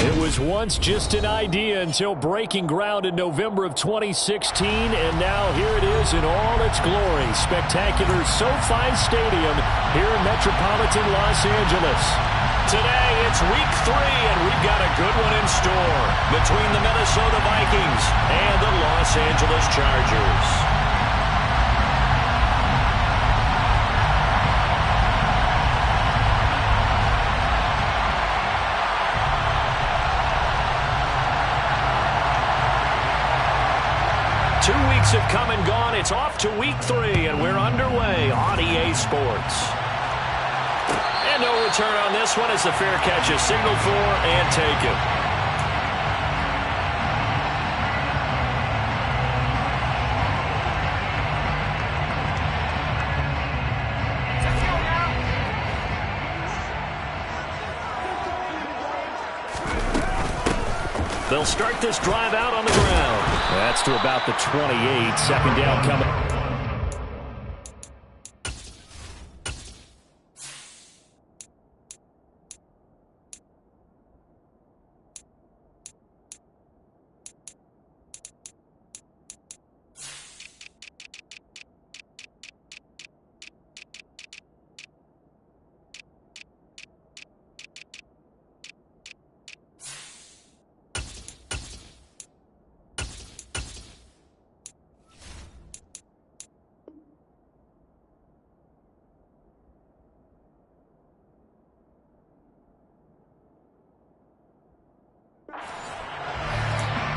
It was once just an idea until breaking ground in November of 2016, and now here it is in all its glory. Spectacular SoFi Stadium here in metropolitan Los Angeles. Today, it's week 3, and we've got a good one in store between the Minnesota Vikings and the Los Angeles Chargers. 2 weeks have come and gone. It's off to week 3, and we're underway on EA Sports. And no return on this one as the fair catch is signaled for and taken. They'll start this drive out on the ground. That's to about the 28. Second down coming.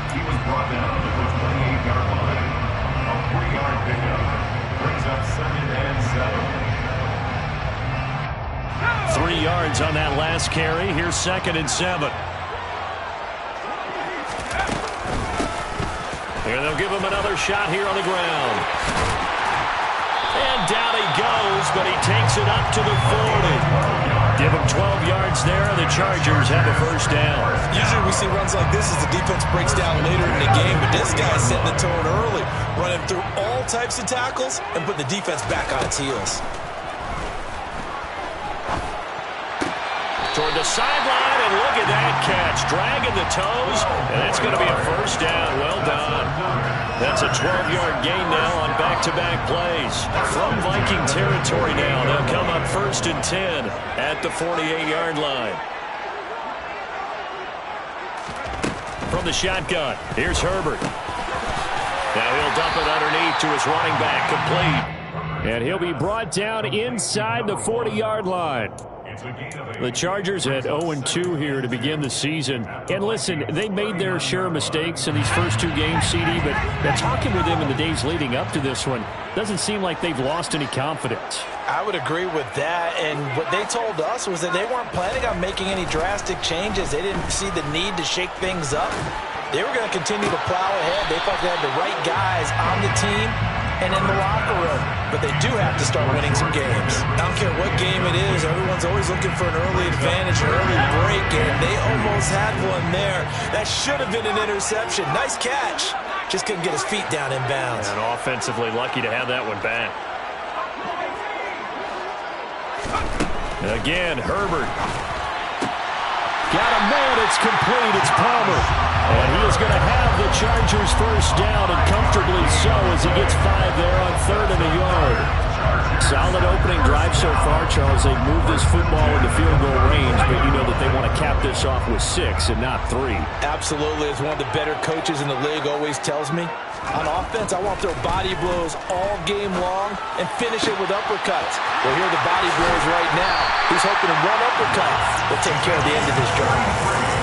He was brought down to the 28-yard line. A 3-yard pickup brings up 2nd and 7. 3 yards on that last carry. Here's 2nd and 7. And they'll give him another shot here on the ground. And down he goes, but he takes it up to the 40. Give him 12 yards there. The Chargers have a first down. Usually we see runs like this as the defense breaks down later in the game, but this guy's setting the tone early, running through all types of tackles and putting the defense back on its heels. Toward the sideline, and look at that catch. Dragging the toes, and it's going to be a first down. Well done. That's a 12-yard gain now on back-to-back plays. From Viking territory now, they'll come up 1st and 10 at the 48-yard line. From the shotgun, here's Herbert. Now he'll dump it underneath to his running back, complete. And he'll be brought down inside the 40-yard line. The Chargers at 0-2 here to begin the season. And listen, they made their share of mistakes in these first 2 games, CD, but talking with them in the days leading up to this one, doesn't seem like they've lost any confidence. I would agree with that, and what they told us was that they weren't planning on making any drastic changes. They didn't see the need to shake things up. They were going to continue to plow ahead. They thought they had the right guys on the team and in the locker room, but they do have to start winning some games. I don't care what game it is, everyone's always looking for an early advantage, an early break, and they almost had one there. That should have been an interception. Nice catch. Just couldn't get his feet down in bounds. And offensively lucky to have that one back. Again, Herbert. Got a man, it's complete, it's Palmer. And he is going to have the Chargers first down, and comfortably so as he gets 5 there on 3rd and a yard. Solid opening drive so far, Charles. They've moved this football into field goal range, but you know that they want to cap this off with 6 and not 3. Absolutely, as one of the better coaches in the league always tells me, on offense, I want to throw body blows all game long and finish it with uppercuts. Well, here are the body blows right now. He's hoping to run uppercut. We'll take care of the end of this drive.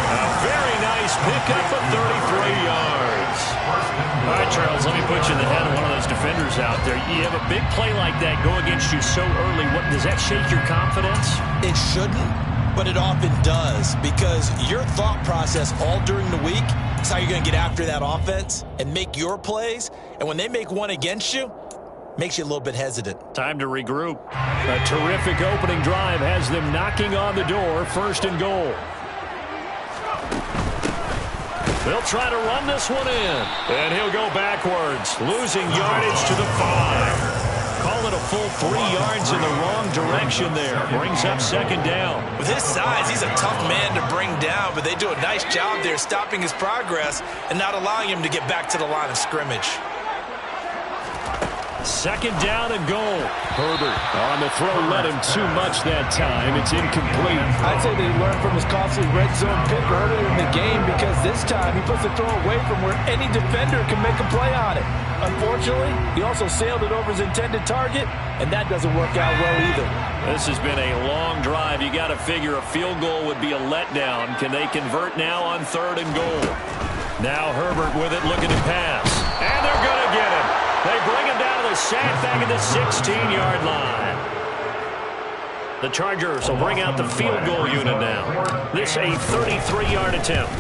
A very nice pickup of 33 yards. All right, Charles, let me put you in the head of one of those defenders out there. You have a big play like that go against you so early. What, does that shake your confidence? It shouldn't, but it often does, because your thought process all during the week is how you're going to get after that offense and make your plays. And when they make one against you, makes you a little bit hesitant. Time to regroup. A terrific opening drive has them knocking on the door. 1st and goal. They'll try to run this one in. And he'll go backwards, losing yardage to the 5. Call it a full 3 yards in the wrong direction there. Brings up second down. With his size, he's a tough man to bring down, but they do a nice job there stopping his progress and not allowing him to get back to the line of scrimmage. Second down and goal. Herbert on the throw, led him too much that time. It's incomplete. I'd say that he learned from his costly red zone pick earlier in the game, because this time he puts the throw away from where any defender can make a play on it. Unfortunately, he also sailed it over his intended target, and that doesn't work out well either. This has been a long drive. You got to figure a field goal would be a letdown. Can they convert now on 3rd and goal? Now Herbert with it, looking to pass. And they're going to get him. They bring him down to the sack back at the 16-yard line. The Chargers will bring out the field goal unit now. This a 33-yard attempt.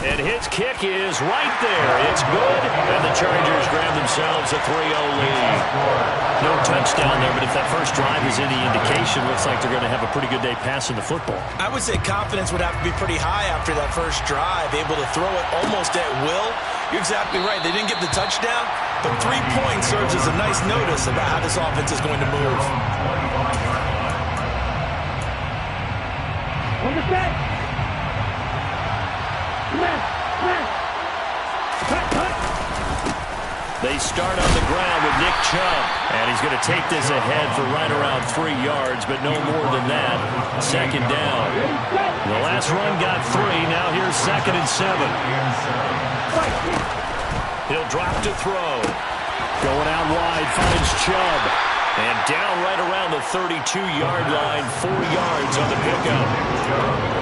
And his kick is right there. It's good. And the Chargers grab themselves a 3-0 lead. No touchdown there, but if that first drive is any indication, looks like they're going to have a pretty good day passing the football. I would say confidence would have to be pretty high after that first drive, able to throw it almost at will. You're exactly right. They didn't get the touchdown, but 3 points serves as a nice notice about how this offense is going to move. On the set. They start on the ground with Nick Chubb, and he's going to take this ahead for right around 3 yards, but no more than that. Second down. The last run got 3. Now here's 2nd and 7. He'll drop to throw. Going out wide, finds Chubb. And down right around the 32-yard line, 4 yards on the pickup.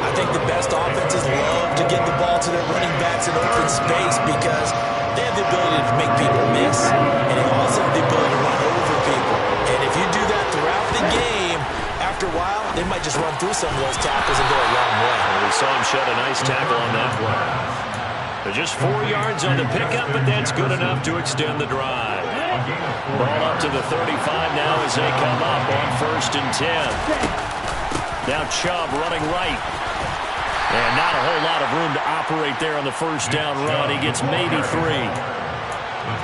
I think the best offenses love to get the ball to their running backs in open space because they have the ability to make people miss, and they also have the ability to run over people. And if you do that throughout the game, after a while, they might just run through some of those tackles and go a long way. And we saw him shed a nice tackle on that one. They're just 4 yards on the pickup, but that's good enough to extend the drive. Ball up to the 35 now as they come up on 1st and 10. Now Chubb running right. And not a whole lot of room to operate there on the first down run. He gets maybe 3.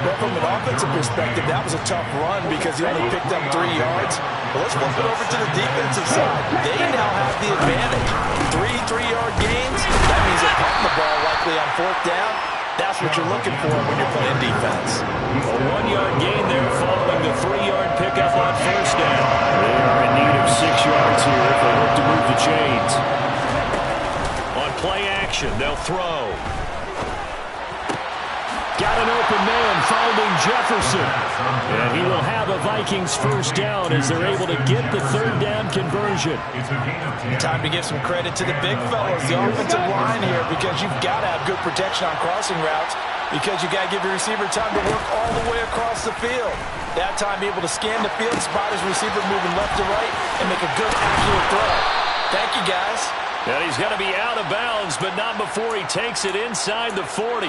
But from an offensive perspective, that was a tough run because he only picked up 3 yards. But let's flip it over to the defensive side. They now have the advantage. 3 3-yard gains. That means they're punting the ball likely on 4th down. That's what you're looking for when you're playing defense. A 1-yard gain there following the 3-yard pickup on 1st down. They are in need of 6 yards here if they hope to move the chains. On play action, they'll throw. Got an open man finding Jefferson. And he will have a Vikings first down as they're able to get the 3rd down conversion. Time to give some credit to the big fellas, the offensive line here, because you've got to have good protection on crossing routes, because you got to give your receiver time to work all the way across the field. That time, be able to scan the field, spot his receiver moving left to right, and make a good, accurate throw. Thank you, guys. And he's going to be out of bounds, but not before he takes it inside the 40.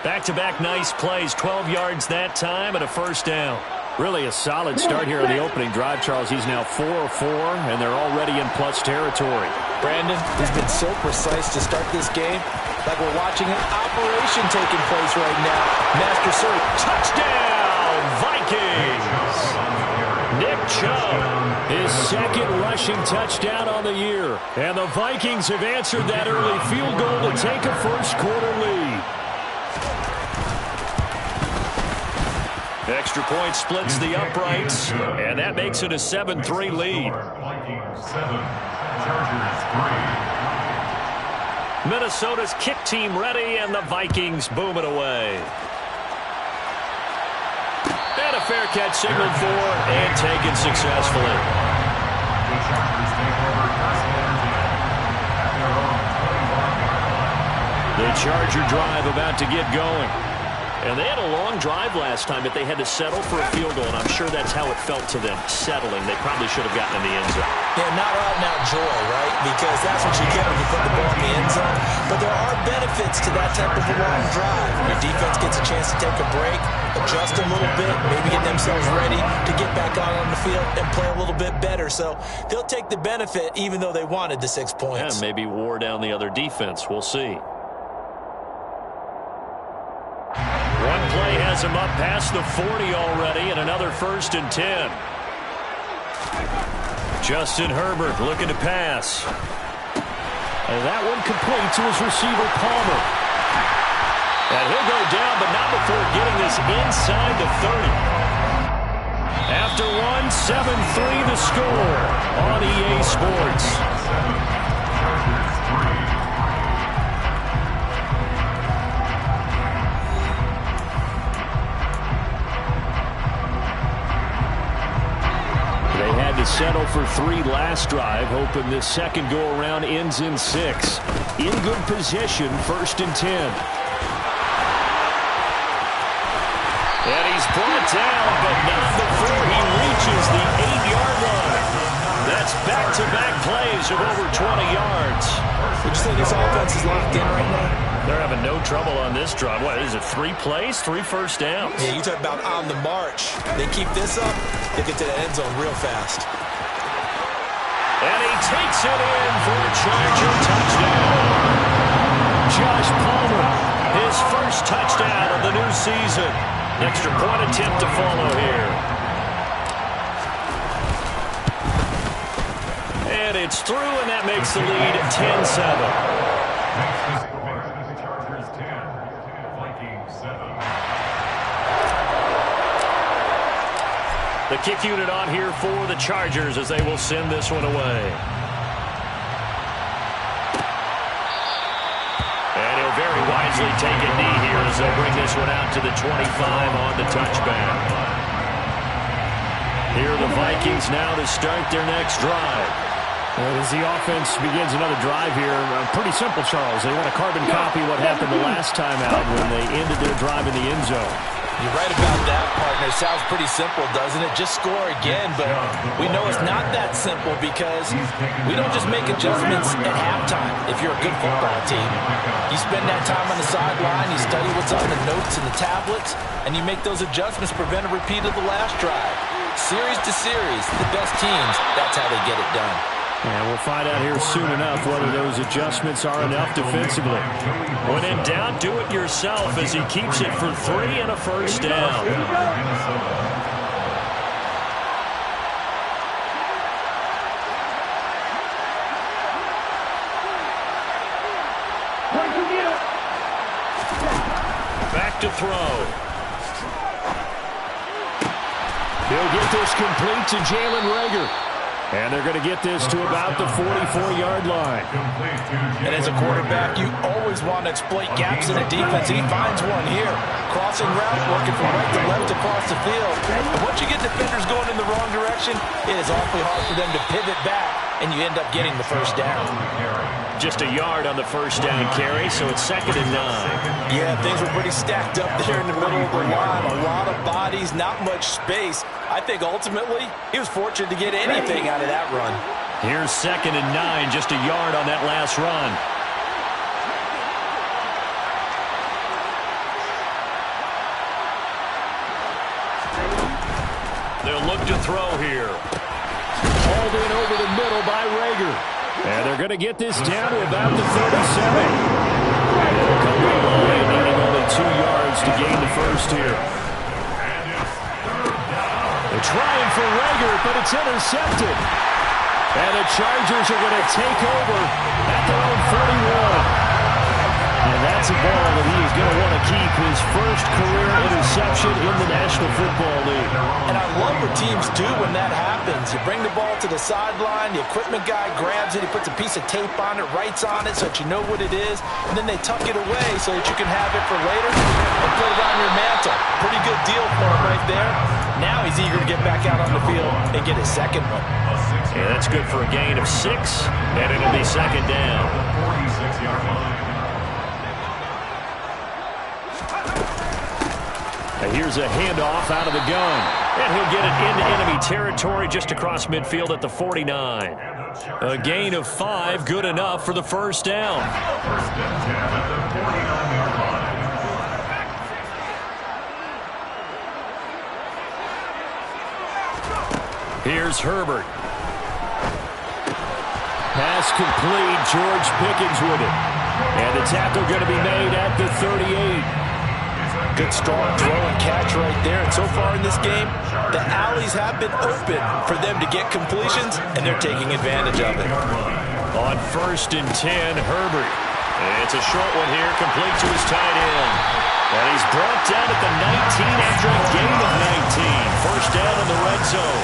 Back-to-back nice plays, 12 yards that time and a first down. Really a solid start here on the opening drive, Charles. He's now 4 of 4, and they're already in plus territory. Brandon, he's been so precise to start this game, like we're watching an operation taking place right now. Master Surge. Touchdown, Vikings! Nick Chubb, his 2nd rushing touchdown on the year. And the Vikings have answered that early field goal to take a first-quarter lead. Extra point splits the uprights, and that makes it a 7-3 lead. Vikings 7, Chargers 3. Minnesota's kick team ready, and the Vikings boom it away. And a fair catch signaled for and taken successfully. The Chargers take over first and 10 at their own 25-yard line. The Charger drive about to get going. And they had a long drive last time, but they had to settle for a field goal, and I'm sure that's how it felt to them, settling. They probably should have gotten in the end zone. Yeah, not out-and-out joy, right? Because that's what you get when you put the ball in the end zone. But there are benefits to that type of a long drive. Your defense gets a chance to take a break, adjust a little bit, maybe get themselves ready to get back out on the field and play a little bit better. So they'll take the benefit even though they wanted the 6 points. And maybe wore down the other defense. We'll see. One play has has him up past the 40 already, and another 1st and 10. Justin Herbert looking to pass. And that one complete to his receiver, Palmer. And he'll go down, but not before getting this inside the 30. After one, 7-3 the score on EA Sports. They had to settle for 3 last drive, hoping this second go-around ends in 6. In good position, 1st and 10. And he's brought down, but not before he reaches the 8-yard line. That's back-to-back plays of over 20 yards. Would you say this offense is locked in right now? They're having no trouble on this drive. What is it, 3 plays, 3 first downs? Yeah, you talk about on the march. They keep this up, they get to the end zone real fast. And he takes it in for a Charger touchdown. Josh Palmer, his first touchdown of the new season. Extra point attempt to follow here. And it's through, and that makes the lead 10-7. Chargers 10, Vikings 7. The kick unit on here for the Chargers as they will send this one away. And he'll very wisely take a knee here as they'll bring this one out to the 25 on the touchback. Here are the Vikings now to start their next drive. As the offense begins another drive here, pretty simple, Charles. They want to carbon copy what happened the last time out when they ended their drive in the end zone. You're right about that, partner. Sounds pretty simple, doesn't it? Just score again, but we know it's not that simple because we don't just make adjustments at halftime if you're a good football team. You spend that time on the sideline, you study what's on the notes and the tablets, and you make those adjustments, prevent a repeat of the last drive. Series to series, the best teams, that's how they get it done. And we'll find out here soon enough whether those adjustments are enough defensively. When in doubt, do it yourself as he keeps it for 3 and a first down. Back to throw. He'll get this complete to Jalen Reagor. And they're going to get this to about the 44-yard line. And as a quarterback, you always want to exploit gaps in the defense. He finds one here. Crossing route, working from right to left across the field. And once you get defenders going in the wrong direction, it is awfully hard for them to pivot back, and you end up getting the first down. Just a yard on the first down carry, so it's 2nd and 9. Yeah, things were pretty stacked up there in the middle of the line. A lot of bodies, not much space. I think ultimately he was fortunate to get anything out of that run. Here's 2nd and 9, just a yard on that last run. They'll look to throw here. Hauled in over the middle by Reagor. And they're going to get this down to about the 37. And it'll come to the line, needing only 2 yards to gain the first here. They're trying for Reagor, but it's intercepted. And the Chargers are going to take over at their own 41. And that's a ball that he is going to want to keep, his first career interception in the National Football League. And I love what teams do when that happens. You bring the ball to the sideline, the equipment guy grabs it, he puts a piece of tape on it, writes on it so that you know what it is, and then they tuck it away so that you can have it for later and put it on your mantle. Pretty good deal for him right there. Now he's eager to get back out on the field and get his second one. Yeah, that's good for a gain of 6, and it'll be 2nd down. 46-yard line. And here's a handoff out of the gun. And he'll get it into enemy territory just across midfield at the 49. A gain of 5, good enough for the first down. First and 10 at the 49-yard line. Here's Herbert. Pass complete. George Pickens with it. And the tackle going to be made at the 38. Good, strong throw and catch right there. And so far in this game, the alleys have been open for them to get completions, and they're taking advantage of it. On 1st and 10, Herbert. It's a short one here, complete to his tight end. And he's brought down at the 19 after a gain of 19. First down in the red zone.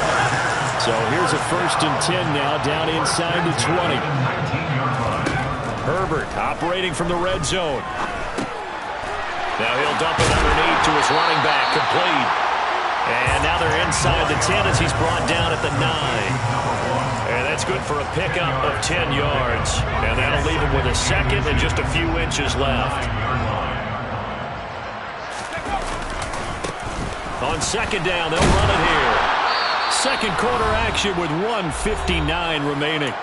So here's a 1st and 10 now, down inside the 20. Herbert operating from the red zone. Now he'll dump it underneath to his running back, complete. And now they're inside the 10 as he's brought down at the 9. And that's good for a pickup of 10 yards. And that'll leave him with a second and just a few inches left. On 2nd down, they'll run it here. Second quarter action with 1:59 remaining.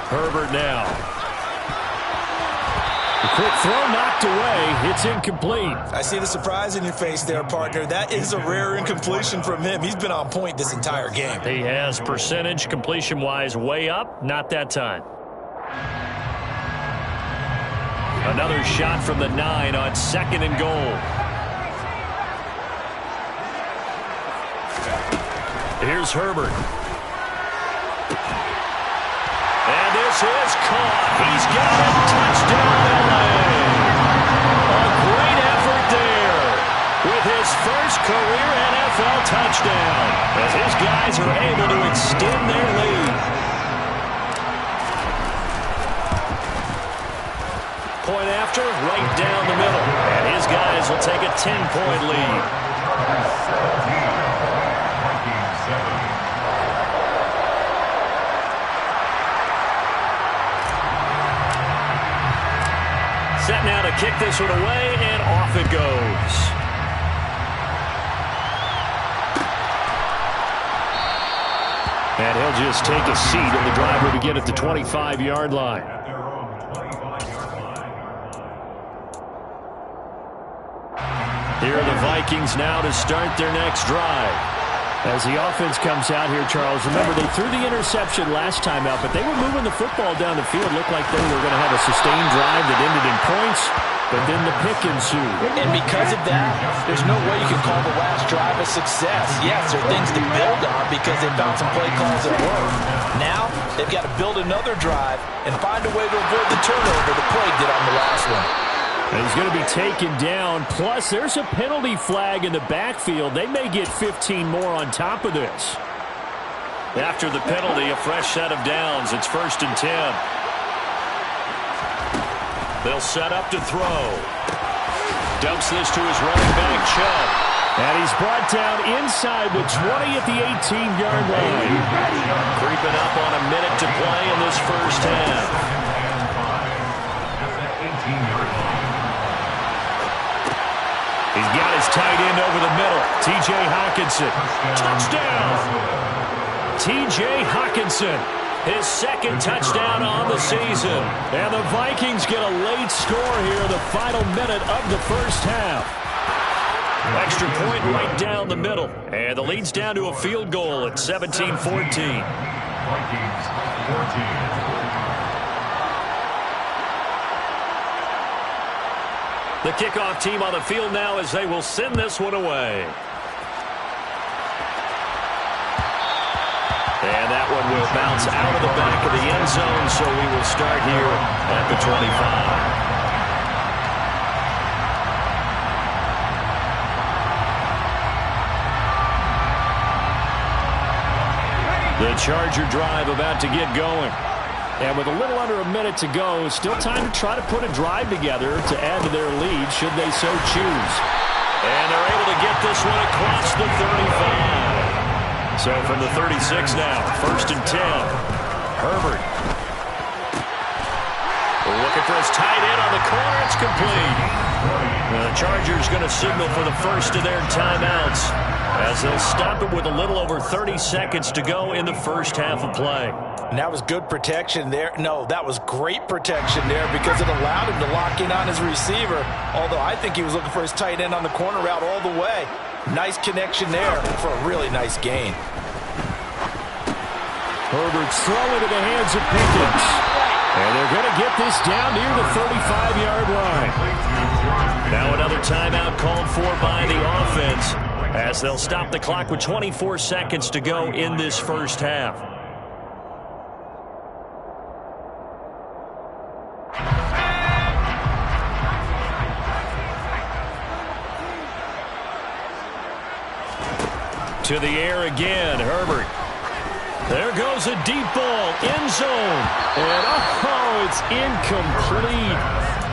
Herbert now. The quick throw knocked away. It's incomplete. I see the surprise in your face there, partner. That is a rare incompletion from him. He's been on point this entire game. He has percentage completion-wise way up. Not that time. Another shot from the 9 on 2nd and goal. Here's Herbert. And this is caught. He's got it. Touchdown, LA. A great effort there with his first career NFL touchdown as his guys are able to extend their lead. Point after, right down the middle. And his guys will take a 10-point lead. Set now to kick this one away, and off it goes. And he'll just take a seat, and the drive will begin at the 25-yard line. Here are the Vikings now to start their next drive. As the offense comes out here, Charles, remember they threw the interception last time out, but they were moving the football down the field. Looked like they were going to have a sustained drive that ended in points, but then the pick ensued. And because of that, there's no way you can call the last drive a success. Yes, there are things to build on because they found some play calls that work. Now, they've got to build another drive and find a way to avoid the turnover the play did on the last one. And he's going to be taken down. Plus, there's a penalty flag in the backfield. They may get 15 more on top of this. After the penalty, a fresh set of downs. It's 1st and 10. They'll set up to throw. Dumps this to his running back, Chubb. And he's brought down inside the 20 at the 18-yard line. Creeping up on a minute to play in this first half. He's got his tight end over the middle. T.J. Hockenson. Touchdown! T.J. Hockenson, his second touchdown on the season. And the Vikings get a late score here in the final minute of the first half. Extra point right down the middle. And the lead's down to a field goal at 17-14. Vikings 14. The kickoff team on the field now as they will send this one away. And that one will bounce out of the back of the end zone, so we will start here at the 25. The Charger drive about to get going. And with a little under a minute to go, still time to try to put a drive together to add to their lead should they so choose. And they're able to get this one across the 35. So from the 36 now, 1st and 10. Herbert. Looking for his tight end on the corner. It's complete. The Chargers going to signal for the first of their timeouts as as they'll stop it with a little over 30 seconds to go in the first half of play. And that was good protection there. No, that was great protection there because it allowed him to lock in on his receiver, although I think he was looking for his tight end on the corner route all the way. Nice connection there for a really nice gain. Herbert's throwing to the hands of Pickens. And they're going to get this down near the 35-yard line. Now another timeout called for by the offense as they'll stop the clock with 24 seconds to go in this first half. To the air again, Herbert. There goes a deep ball, end zone. And, it's incomplete.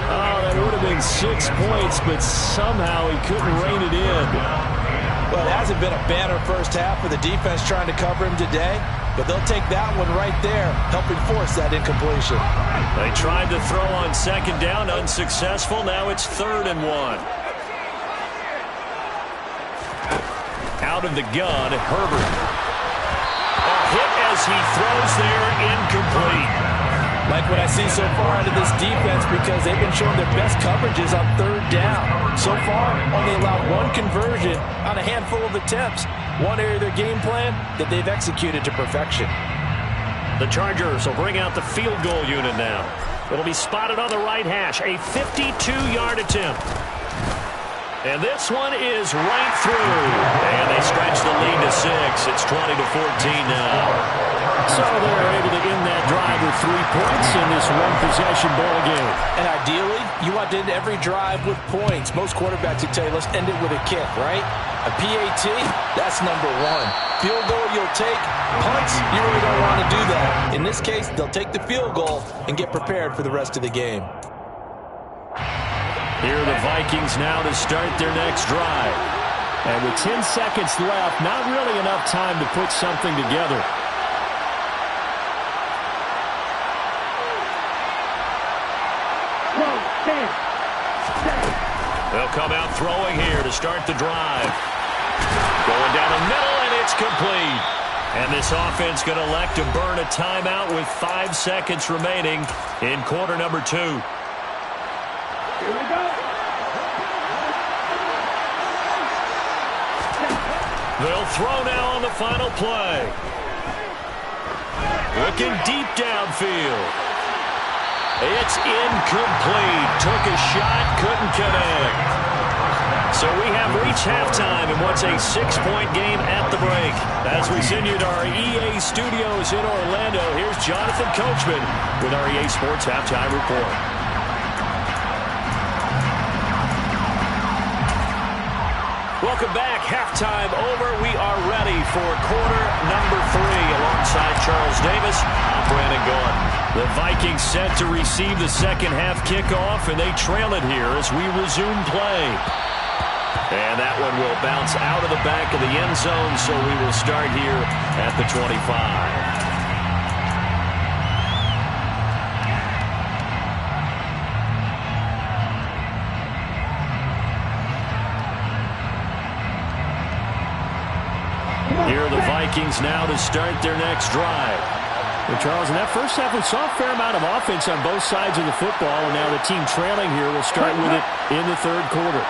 Oh, that would have been 6 points, but somehow he couldn't rein it in. Well, it hasn't been a banner first half for the defense trying to cover him today, but they'll take that one right there, helping force that incompletion. They tried to throw on second down, unsuccessful. Now it's 3rd and 1. Out of the gun, Herbert. A hit as he throws there, incomplete. Like what I see so far out of this defense because they've been showing their best coverages on 3rd down. So far, only allowed 1 conversion on a handful of attempts. One area of their game plan that they've executed to perfection. The Chargers will bring out the field goal unit now. It'll be spotted on the right hash, a 52-yard attempt. And this one is right through. And they stretch the lead to 6. It's 20-14 now. So they're able to end that drive with 3 points in this one-possession ball game. And ideally, you want to end every drive with points. Most quarterbacks would tell you, let's end it with a kick, right? A PAT, that's number 1. Field goal you'll take. Punts, you really don't want to do that. In this case, they'll take the field goal and get prepared for the rest of the game. Here are the Vikings now to start their next drive. And with 10 seconds left, not really enough time to put something together. They'll come out throwing here to start the drive. Going down the middle, and it's complete. And this offense going to elect to burn a timeout with 5 seconds remaining in quarter number 2. Here we go. They'll throw now on the final play. Looking deep downfield. It's incomplete. Took a shot, couldn't connect. So we have reached halftime in what's a 6-point game at the break. As we send you to our EA studios in Orlando, here's Jonathan Coachman with our EA Sports Halftime Report. Welcome back. Halftime over. We are ready for quarter number 3. Alongside Charles Davis, I'm Brandon Gaudin. The Vikings set to receive the second half kickoff, and they trail it here as we resume play. And that one will bounce out of the back of the end zone, so we will start here at the 25. Here are the Vikings now to start their next drive. Well, Charles, in that first half, we saw a fair amount of offense on both sides of the football, and now the team trailing here will start with it in the 3rd quarter.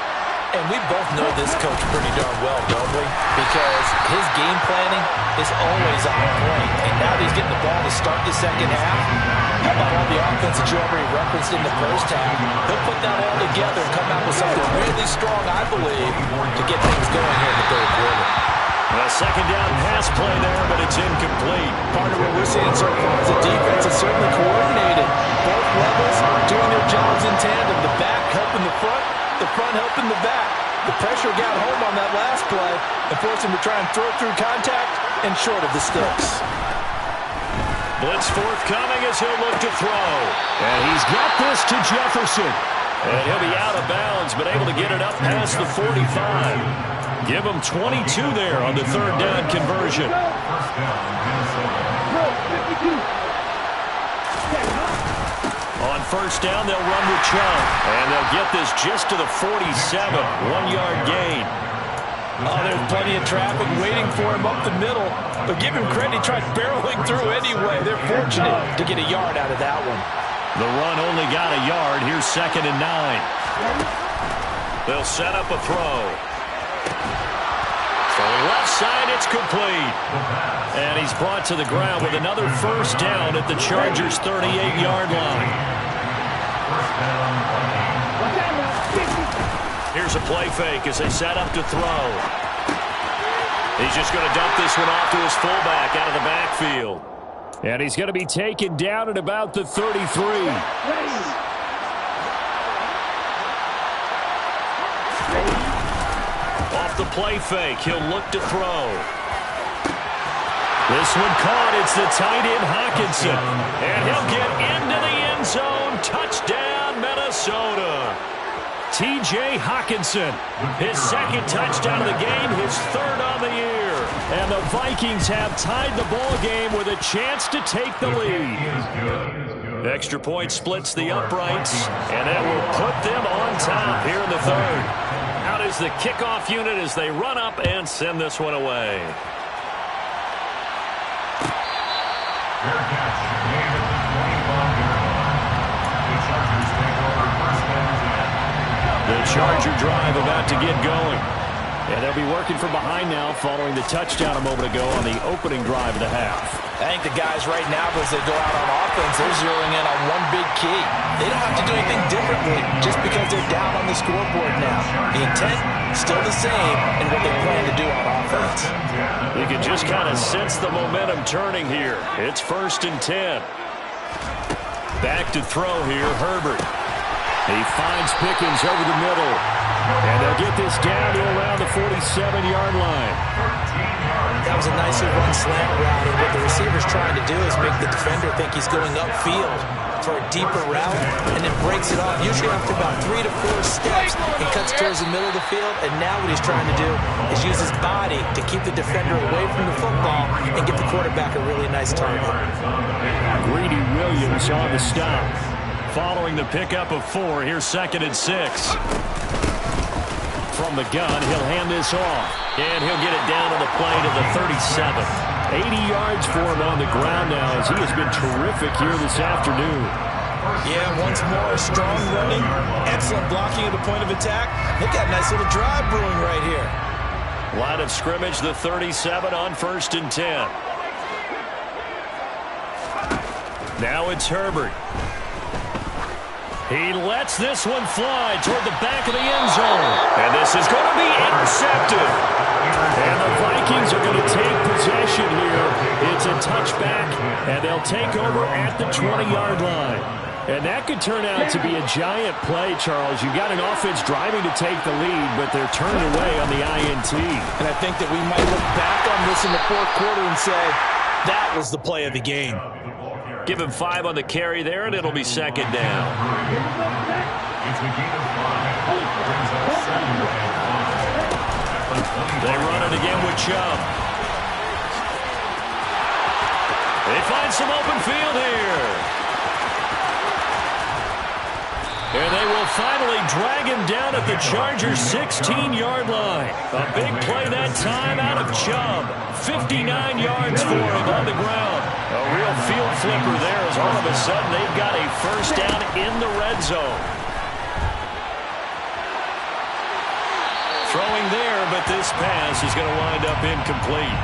And we both know this coach pretty darn well, don't we? Because his game planning is always on point. And now that he's getting the ball to start the second half, how about all the offense that you already referenced in the first half? He'll put that all together and come out with something really strong, I believe, to get things going here in the 3rd quarter. A second down pass play there, but it's incomplete. Part of what we're seeing so far is the defense is certainly coordinated. Both levels doing their jobs in tandem. The back helping the front helping the back. The pressure got home on that last play and forced him to try and throw through contact and short of the sticks. Blitz forthcoming as he'll look to throw. And he's got this to Jefferson. And he'll be out of bounds, but able to get it up past the 45. Give him 22 there on the 3rd down conversion. On first down, they'll run with Chubb. And they'll get this just to the 47. 1-yard gain. Oh, there's plenty of traffic waiting for him up the middle. But give him credit, he tried barreling through anyway. They're fortunate to get a yard out of that one. The run only got a yard. Here's 2nd and 9. They'll set up a throw. Throwing left side, it's complete. And he's brought to the ground with another first down at the Chargers' 38-yard line. Here's a play fake as they set up to throw. He's just going to dump this one off to his fullback out of the backfield. And he's going to be taken down at about the 33. Off the play fake, he'll look to throw. This one caught. It's the tight end Hockenson. And he'll get into the end zone. Touchdown, Minnesota. T.J. Hockenson, his 2nd touchdown of the game, his 3rd on the year. And the Vikings have tied the ball game with a chance to take the lead. Extra point splits the uprights, and that will put them on top here in the 3rd. Out is the kickoff unit as they run up and send this one away. The Charger drive about to get going. And they'll be working from behind now following the touchdown a moment ago on the opening drive of the half. I think the guys right now, as they go out on offense, they're zeroing in on one big key. They don't have to do anything differently just because they're down on the scoreboard now. The intent, still the same in what they plan to do on offense. You can just kind of sense the momentum turning here. It's 1st and 10. Back to throw here, Herbert. He finds Pickens over the middle. And they'll get this down to around the 47-yard line. That was a nicely run slant route, and what the receiver's trying to do is make the defender think he's going upfield for a deeper route, and then breaks it off, usually after about 3 to 4 steps, and cuts towards the middle of the field. And now what he's trying to do is use his body to keep the defender away from the football and give the quarterback a really nice target. Greedy Williams on the stop. Following the pickup of 4, here's 2nd and 6. From the gun, he'll hand this off. And he'll get it down on the play to the 37. 80 yards for him on the ground now as he has been terrific here this afternoon. Yeah, once more, strong running, excellent blocking at the point of attack. Look at a nice little drive brewing right here. Line of scrimmage, the 37 on 1st and 10. Now it's Herbert. He lets this one fly toward the back of the end zone. And this is going to be intercepted. And the Vikings are going to take possession here. It's a touchback, and they'll take over at the 20-yard line. And that could turn out to be a giant play, Charles. You've got an offense driving to take the lead, but they're turned away on the INT. And I think that we might look back on this in the 4th quarter and say, that was the play of the game. Give him 5 on the carry there, and it'll be 2nd down. They run it again with Chubb. They find some open field here. And they will finally drag him down at the Chargers' 16-yard line. A big play that time out of Chubb. 59 yards for him on the ground. A real field flipper there as all of a sudden they've got a first down in the red zone. Throwing there, but this pass is going to wind up incomplete.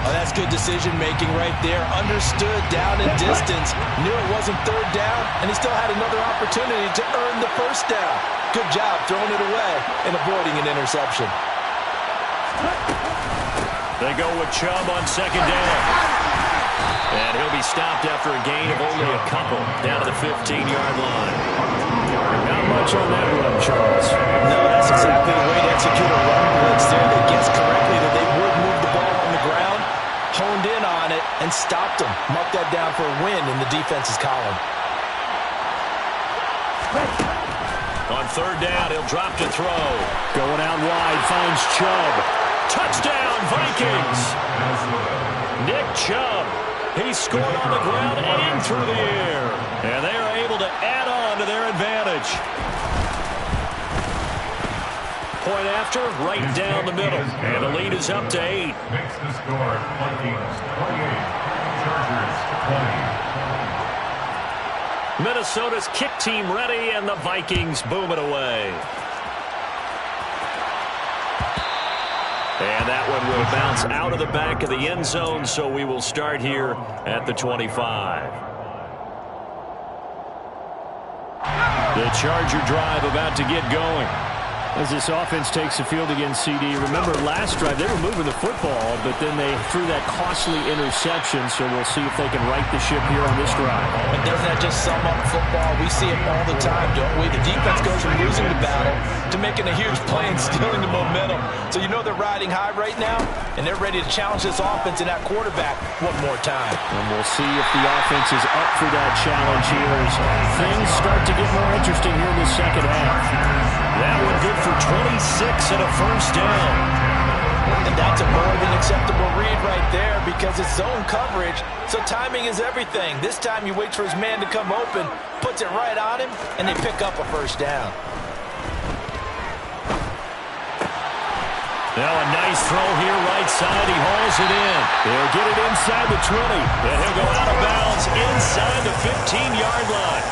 Oh, that's good decision-making right there. Understood down and distance. Knew it wasn't 3rd down, and he still had another opportunity to earn the 1st down. Good job throwing it away and avoiding an interception. They go with Chubb on 2nd down. And he'll be stopped after a gain of only a couple down to the 15-yard line. Not much on that run, Charles. No, that's exactly the way to execute a run blitz there. They guessed correctly that they would move the ball on the ground, honed in on it, and stopped them. Mark that down for a win in the defense's column. On 3rd down, he'll drop to throw. Going out wide, finds Chubb. Touchdown, Vikings! Nick Chubb. He scored on the ground and through the air. And they are able to add on to their advantage. point after, right down the middle. And the lead is up to 8. Makes the score Vikings 28, Chargers 20. Minnesota's kick team ready, and the Vikings boom it away. And that one will bounce out of the back of the end zone, so we will start here at the 25. The Charger drive about to get going. As this offense takes the field against CD. Remember last drive they were moving the football, but then they threw that costly interception, so we'll see if they can right the ship here on this drive. But doesn't that just sum up football? We see it all the time, don't we? The defense goes from losing the battle to making a huge play and stealing the momentum. So you know they're riding high right now, and they're ready to challenge this offense and that quarterback one more time. And we'll see if the offense is up for that challenge here as things start to get more interesting here in the second half. That one good for 26 and a first down. And that's a more than acceptable read right there because it's zone coverage, so timing is everything. This time he waits for his man to come open, puts it right on him, and they pick up a first down. Now a nice throw here right side. He hauls it in. They'll get it inside the 20. And he'll go out of bounds inside the 15-yard line.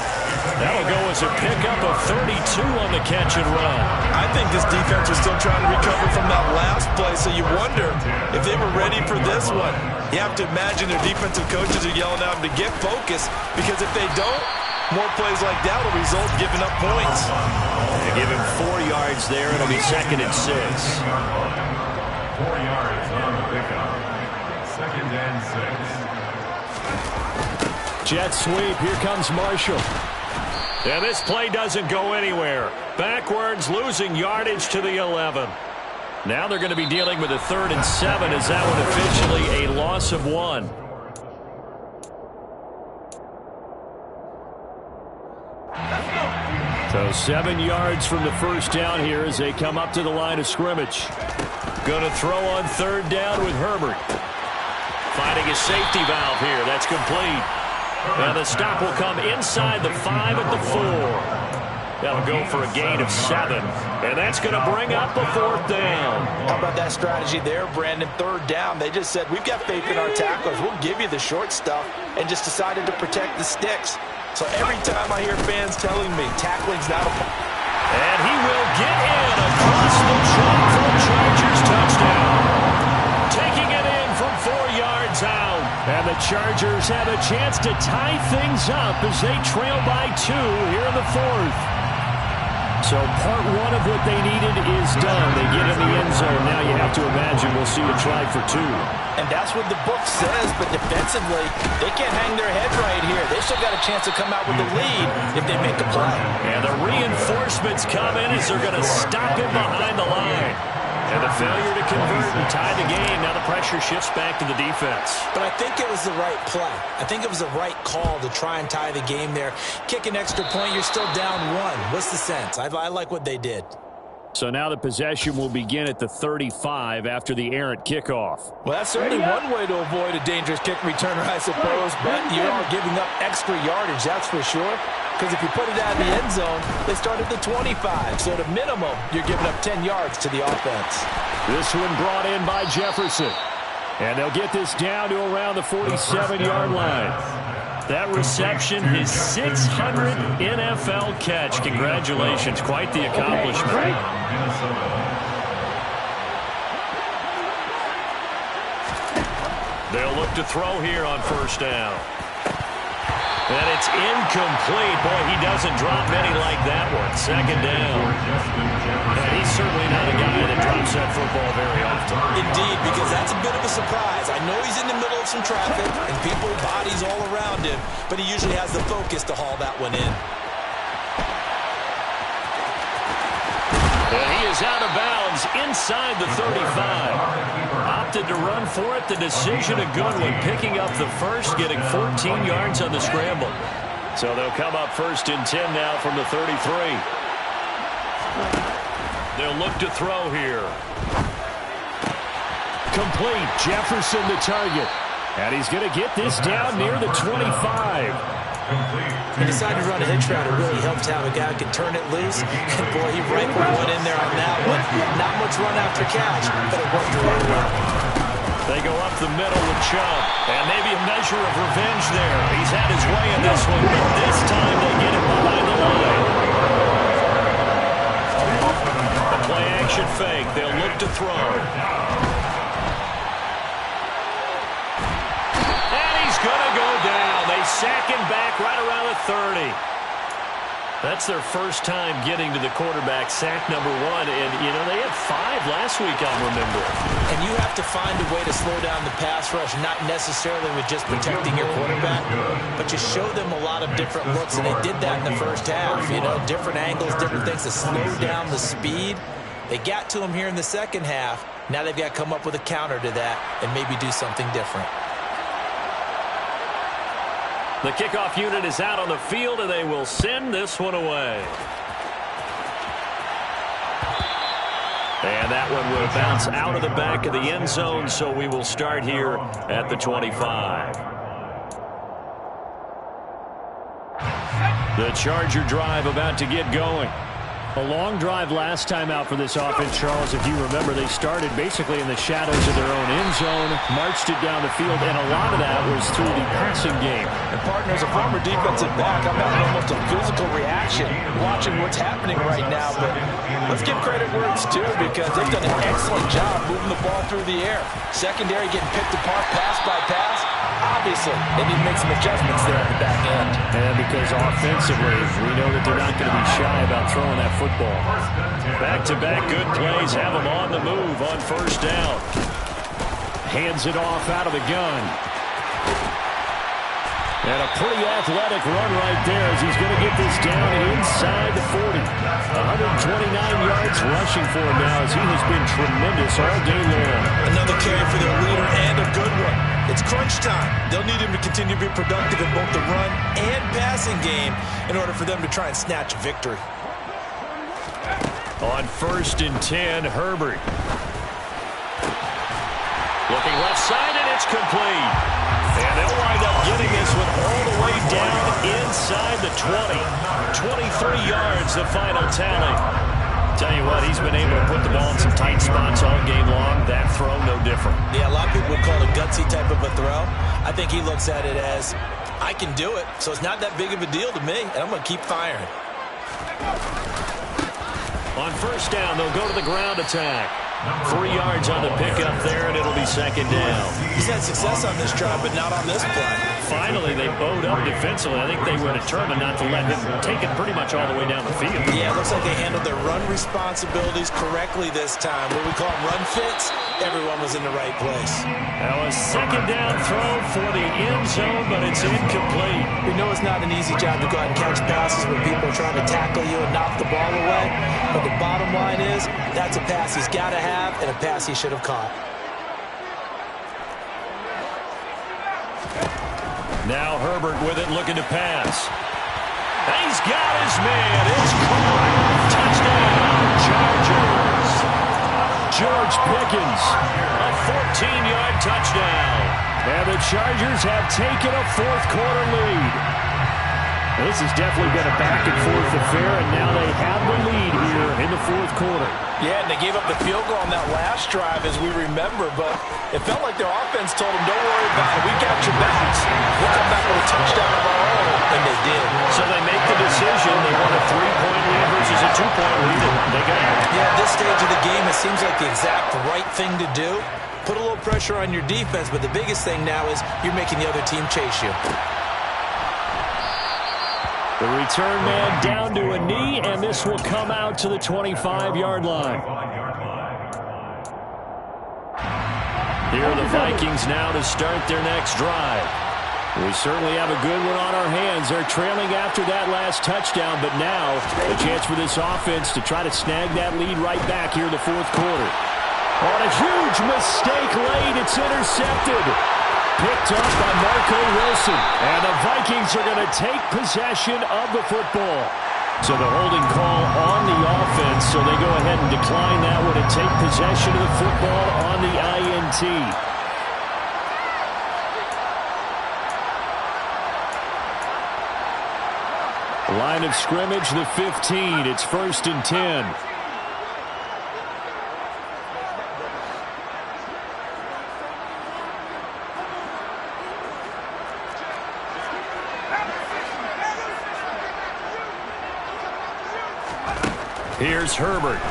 That'll go as a pickup of 32 on the catch and run. I think this defense was still trying to recover from that last play, so you wonder if they were ready for this one. You have to imagine their defensive coaches are yelling at them to get focused, because if they don't, more plays like that will result in giving up points. They give him 4 yards there. It'll be 2nd and 6. 4 yards on the pickup. 2nd and 6. Jet sweep. Here comes Marshall. And this play doesn't go anywhere. Backwards, losing yardage to the 11. Now they're going to be dealing with a 3rd and 7 as that one officially a loss of 1. So 7 yards from the first down here as they come up to the line of scrimmage. Going to throw on 3rd down with Herbert. Finding a safety valve here. That's complete. And the stop will come inside the 5 at the 4. That'll go for a gain of 7. And that's going to bring up a 4th down. How about that strategy there, Brandon? 3rd down. They just said, we've got faith in our tacklers. We'll give you the short stuff, and just decided to protect the sticks. So every time I hear fans telling me tackling's not a... And he will get in across the chalk for a Chargers touchdown. Taking it in from 4 yards out. And the Chargers have a chance to tie things up as they trail by 2 here in the 4th. So part 1 of what they needed is done. They get in the end zone. Now you have to imagine we'll see a try for 2. And that's what the book says, but defensively, they can't hang their head right here. They still got a chance to come out with the lead if they make a play. And the reinforcements come in as they're going to stop him behind the line. And the failure to convert and tie the game. Now the pressure shifts back to the defense. But I think it was the right play. I think it was the right call to try and tie the game there. Kick an extra point, you're still down 1. What's the sense? I like what they did. So now the possession will begin at the 35 after the errant kickoff. Well, that's certainly one way to avoid a dangerous kick returner, I suppose. But you are giving up extra yardage, that's for sure. Because if you put it out in the end zone, they start at the 25. So at a minimum, you're giving up 10 yards to the offense. This one brought in by Jefferson. And they'll get this down to around the 47-yard line. That reception, his 600th NFL catch. Congratulations. Quite the accomplishment. They'll look to throw here on 1st down. And it's incomplete. Boy, he doesn't drop many like that one. 2nd down. And he's certainly not a guy that drops that football very often. Indeed, because that's a bit of a surprise. I know he's in the middle of some traffic and people, bodies all around him, but he usually has the focus to haul that one in. And he is out of bounds inside the 35. Opted to run for it. The decision a good one. Picking up the first, getting 14 yards on the scramble. So they'll come up 1st and 10 now from the 33. They'll look to throw here. Complete. Jefferson the target. And he's going to get this down near the 25. He decided to run a hitch route. It really helped to have a guy who can turn it loose. And, boy, he rifled one in there on that one. Not much run after catch, but it worked really well. They go up the middle with Chubb. And maybe a measure of revenge there. He's had his way in this one, but this time they get him behind the line. A play action fake. They'll look to throw. Going to go down. They sack him back right around the 30. That's their first time getting to the quarterback, sack number 1. And, you know, they had 5 last week, I'm remembering. And you have to find a way to slow down the pass rush, not necessarily with just protecting your quarterback, but you show them a lot of different looks, and they did that in the first half. You know, different angles, different things to slow down the speed. They got to him here in the second half. Now they've got to come up with a counter to that and maybe do something different. The kickoff unit is out on the field, and they will send this one away. And that one will bounce out of the back of the end zone, so we will start here at the 25. The Charger drive about to get going. A long drive last time out for this offense, Charles. If you remember, they started basically in the shadows of their own end zone, marched it down the field, and a lot of that was through the passing game. And, partner, as a former defensive back, I'm having almost a physical reaction watching what's happening right now. But let's give credit where it's due, because they've done an excellent job moving the ball through the air. Secondary getting picked apart pass by pass. Obviously, they need to make some adjustments there at the back end. And because offensively, we know that they're not going to be shy about throwing that football. Back-to-back good plays have them on the move on first down. Hands it off out of the gun. And a pretty athletic run right there as he's going to get this down inside the 40. 129 yards rushing for him now as he has been tremendous all day long. Another carry for their leader and a good one. It's crunch time. They'll need him to continue to be productive in both the run and passing game in order for them to try and snatch a victory. On 1st and 10, Herbert. Looking left side, and it's complete. And they'll wind up getting this one all the way down inside the 20. 23 yards, the final tally. Tell you what, he's been able to put the ball in some tight spots all game long. That throw, no different. Yeah, a lot of people would call it a gutsy type of a throw. I think he looks at it as, I can do it, so it's not that big of a deal to me, and I'm going to keep firing. On first down, they'll go to the ground attack. 3 yards on the pickup there, and it'll be second down. He's had success on this drive, but not on this play. Finally, they bowed up defensively. I think they were determined not to let him take it pretty much all the way down the field. Yeah, it looks like they handled their run responsibilities correctly this time. What we call them run fits, everyone was in the right place. Now a second down throw for the end zone, but it's incomplete. We know it's not an easy job to go out and catch passes when people are trying to tackle you and knock the ball away. But the bottom line is, that's a pass he's got to have and a pass he should have caught. Now Herbert with it, looking to pass. He's got his man. It's caught. Touchdown, Chargers. George Pickens. A 14-yard touchdown. And the Chargers have taken a fourth-quarter lead. This has definitely been a back-and-forth affair, and now they have the lead here in the fourth quarter. Yeah, and they gave up the field goal on that last drive, as we remember, but it felt like their offense told them, don't worry about it, we got your backs. We'll come back with a touchdown of our own, and they did. So they make the decision. They want a 3-point lead versus a 2-point lead, and they got it. Yeah, at this stage of the game, it seems like the exact right thing to do. Put a little pressure on your defense, but the biggest thing now is you're making the other team chase you. The return man down to a knee, and this will come out to the 25-yard line. Here are the Vikings now to start their next drive. We certainly have a good one on our hands. They're trailing after that last touchdown, but now a chance for this offense to try to snag that lead right back here in the fourth quarter. On a huge mistake late, it's intercepted. Picked up by Marco Wilson. And the Vikings are going to take possession of the football. So the holding call on the offense, so they go ahead and decline that one and take possession of the football on the INT. Line of scrimmage, the 15. It's 1st and 10. Here's Herbert.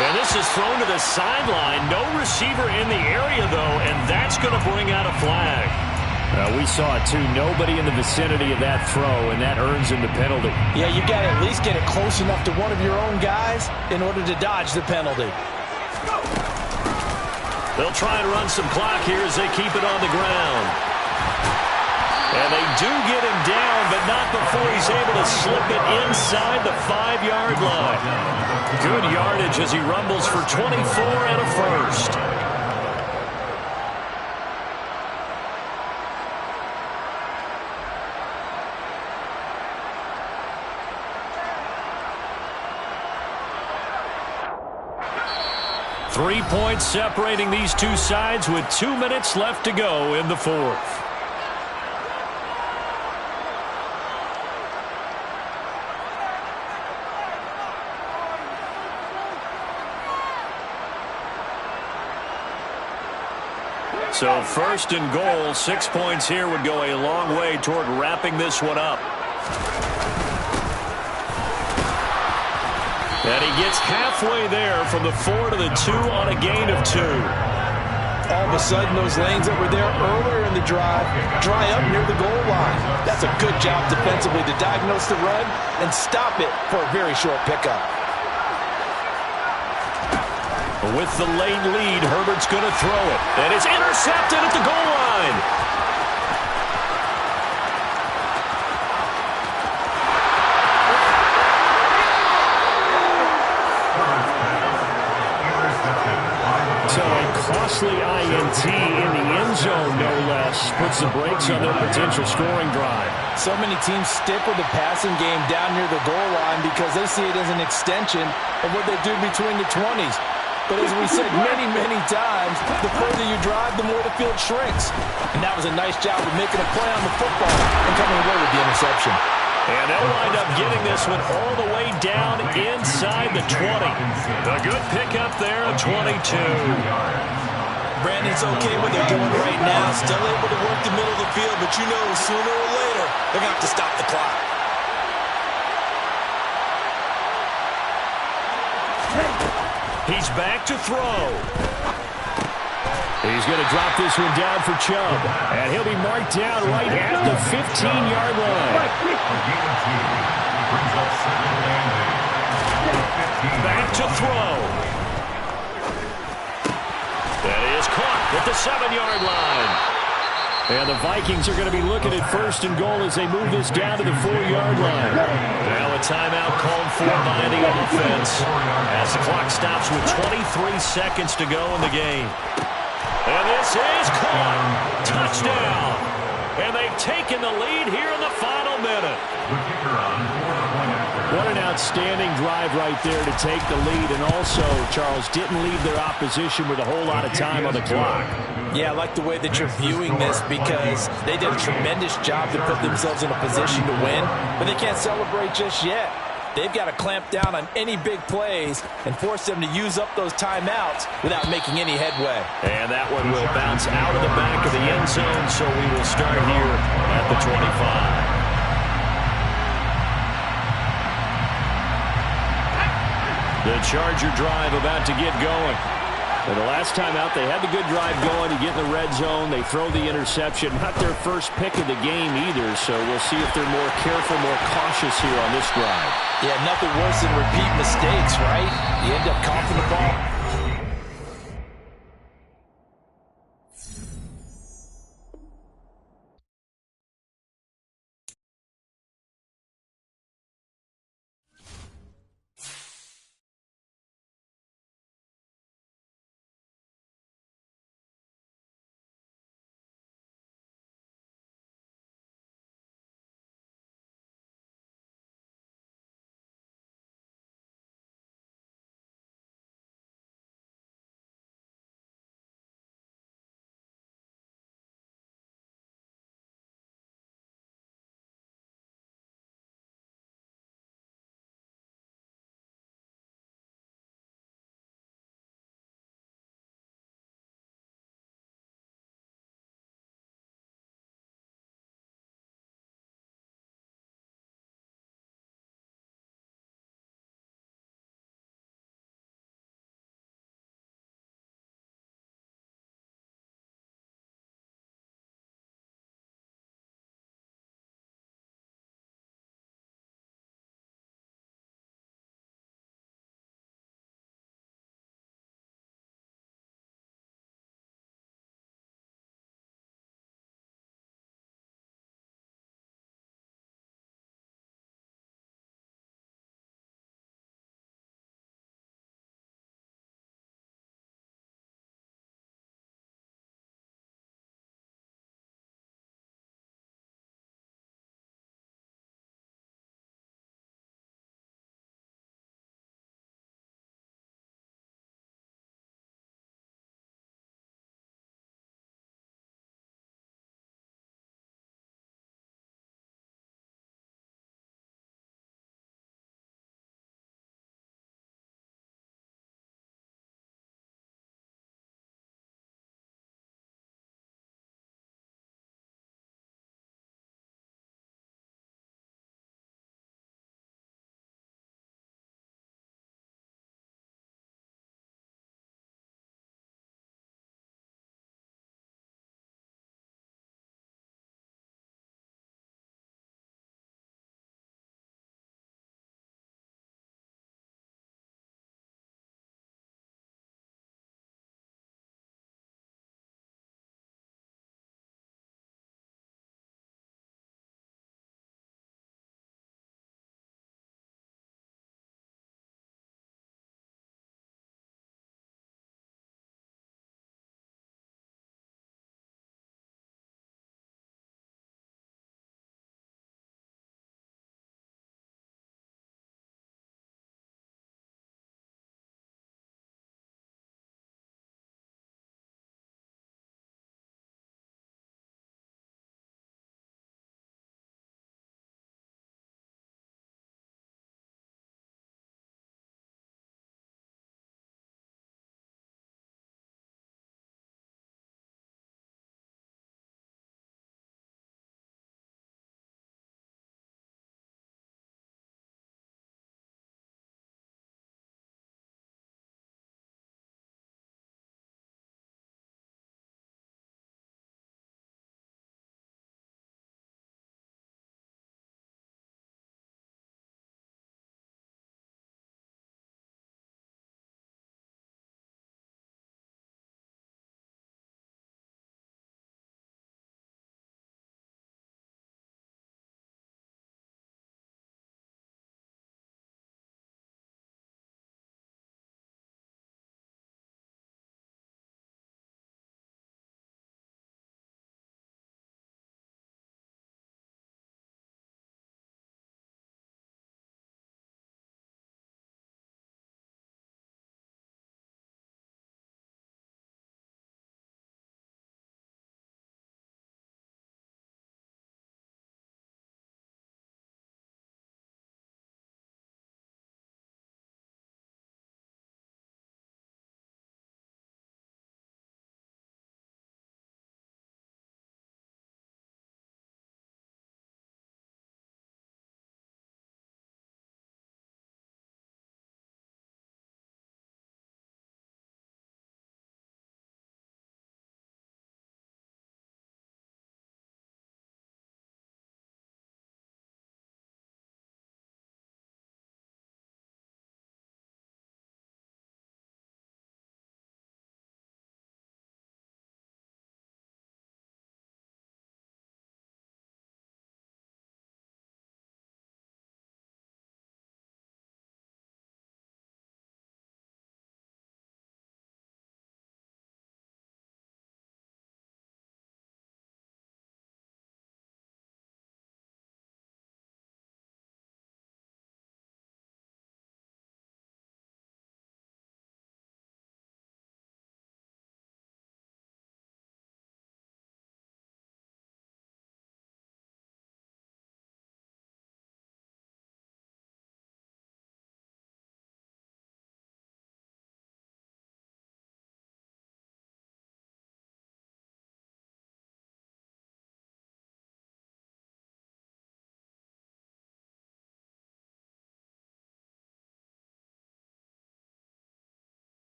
And this is thrown to the sideline. No receiver in the area, though, and that's going to bring out a flag. We saw it, too. Nobody in the vicinity of that throw, and that earns him the penalty. Yeah, you got to at least get it close enough to one of your own guys in order to dodge the penalty. They'll try and run some clock here as they keep it on the ground. And they do get him down, but not before he's able to slip it inside the 5-yard line. Good yardage as he rumbles for 24 and a first. Three points separating these two sides with 2 minutes left to go in the fourth. So 1st and goal, 6 points here would go a long way toward wrapping this one up. And he gets halfway there from the 4 to the 2 on a gain of 2. All of a sudden, those lanes that were there earlier in the drive dry up near the goal line. That's a good job defensively to diagnose the run and stop it for a very short pickup. With the late lead, Herbert's going to throw it. And it's intercepted at the goal line. So a costly INT in the end zone, no less, puts the brakes on their potential scoring drive. So many teams stick with the passing game down near the goal line because they see it as an extension of what they do between the 20s. But as we said many, many times, the further you drive, the more the field shrinks. And that was a nice job of making a play on the football and coming away with the interception. And they'll wind up getting this one all the way down inside the 20. A good pickup there at 22. Brandon's okay what they're doing right now. Still able to work the middle of the field, but you know sooner or later they're going to have to stop the clock. He's back to throw. He's going to drop this one down for Chubb. And he'll be marked down right at the 15-yard line. Back to throw. That is caught at the 7-yard line. And the Vikings are going to be looking at 1st and goal as they move this down to the 4-yard line. Now a timeout called for by the offense as the clock stops with 23 seconds to go in the game. And this is caught. Touchdown. And they've taken the lead here in the final minute. What an outstanding drive right there to take the lead. And also, Charles, didn't leave their opposition with a whole lot of time on the clock. Yeah, I like the way that you're viewing this because they did a tremendous job to put themselves in a position to win, but they can't celebrate just yet. They've got to clamp down on any big plays and force them to use up those timeouts without making any headway. And that one will bounce out of the back of the end zone, so we will start here at the 25. The Charger drive about to get going. And the last time out, they had the good drive going to get in the red zone. They throw the interception. Not their first pick of the game either, so we'll see if they're more careful, more cautious here on this drive. Yeah, nothing worse than repeat mistakes, right? You end up coughing the ball